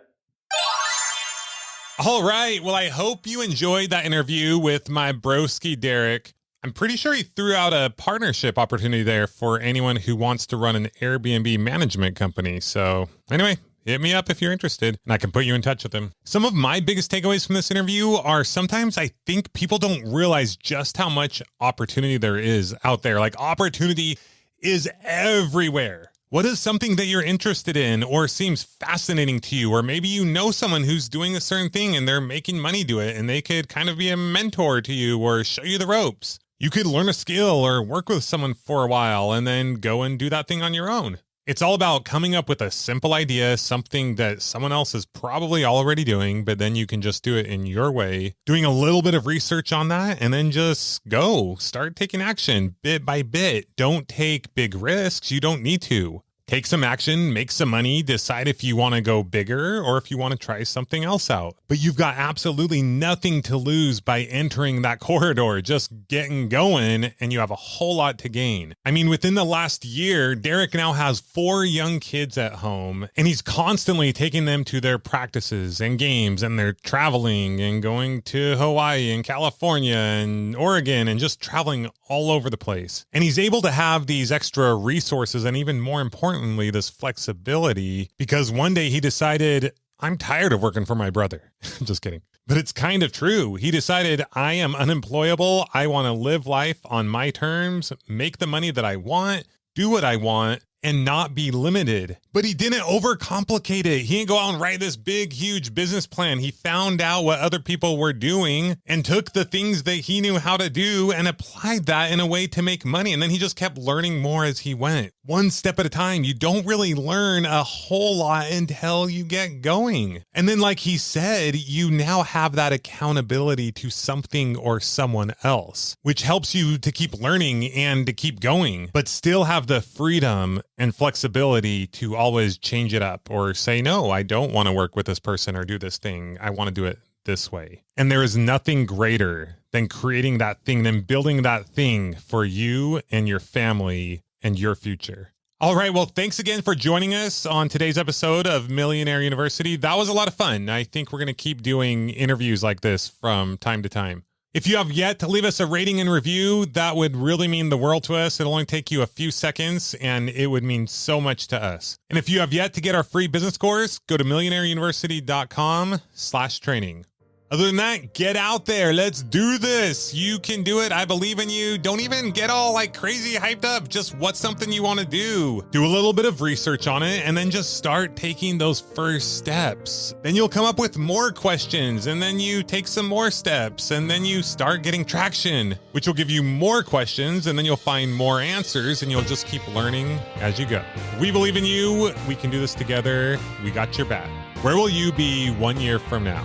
All right. Well, I hope you enjoyed that interview with my broski, Derrick. I'm pretty sure he threw out a partnership opportunity there for anyone who wants to run an Airbnb management company. So anyway, hit me up if you're interested and I can put you in touch with him. Some of my biggest takeaways from this interview are sometimes I think people don't realize just how much opportunity there is out there. Like opportunity is everywhere. What is something that you're interested in or seems fascinating to you? Or maybe you know someone who's doing a certain thing and they're making money do it and they could kind of be a mentor to you or show you the ropes. You could learn a skill or work with someone for a while and then go and do that thing on your own. It's all about coming up with a simple idea, something that someone else is probably already doing, but then you can just do it in your way, doing a little bit of research on that, and then just go. Start taking action bit by bit. Don't take big risks. You don't need to. Take some action, make some money, decide if you want to go bigger or if you want to try something else out. But you've got absolutely nothing to lose by entering that corridor, just getting going, and you have a whole lot to gain. I mean, within the last year, Derrick now has 4 young kids at home, and he's constantly taking them to their practices and games, and they're traveling and going to Hawaii and California and Oregon and just traveling all over the place. And he's able to have these extra resources and even more importantly, this flexibility because one day he decided, I'm tired of working for my brother. Just kidding. But it's kind of true. He decided I am unemployable. I want to live life on my terms, make the money that I want, do what I want, and not be limited. But he didn't overcomplicate it. He didn't go out and write this big, huge business plan. He found out what other people were doing and took the things that he knew how to do and applied that in a way to make money. And then he just kept learning more as he went. One step at a time. You don't really learn a whole lot until you get going. And then like he said, you now have that accountability to something or someone else, which helps you to keep learning and to keep going, but still have the freedom and flexibility to always change it up or say, no, I don't want to work with this person or do this thing. I want to do it this way. And there is nothing greater than creating that thing, than building that thing for you and your family and your future. All right. Well, thanks again for joining us on today's episode of Millionaire University. That was a lot of fun. I think we're going to keep doing interviews like this from time to time. If you have yet to leave us a rating and review, that would really mean the world to us. It'll only take you a few seconds and it would mean so much to us. And if you have yet to get our free business course, go to millionaireuniversity.com/training. Other than that, get out there. Let's do this. You can do it. I believe in you. Don't even get all like crazy hyped up. Just what's something you want to do. Do a little bit of research on it and then just start taking those first steps. Then you'll come up with more questions and then you take some more steps and then you start getting traction, which will give you more questions and then you'll find more answers and you'll just keep learning as you go. We believe in you. We can do this together. We got your back. Where will you be 1 year from now?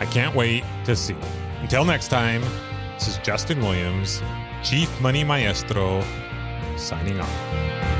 I can't wait to see. Until next time, this is Justin Williams, Chief Money Maestro, signing off.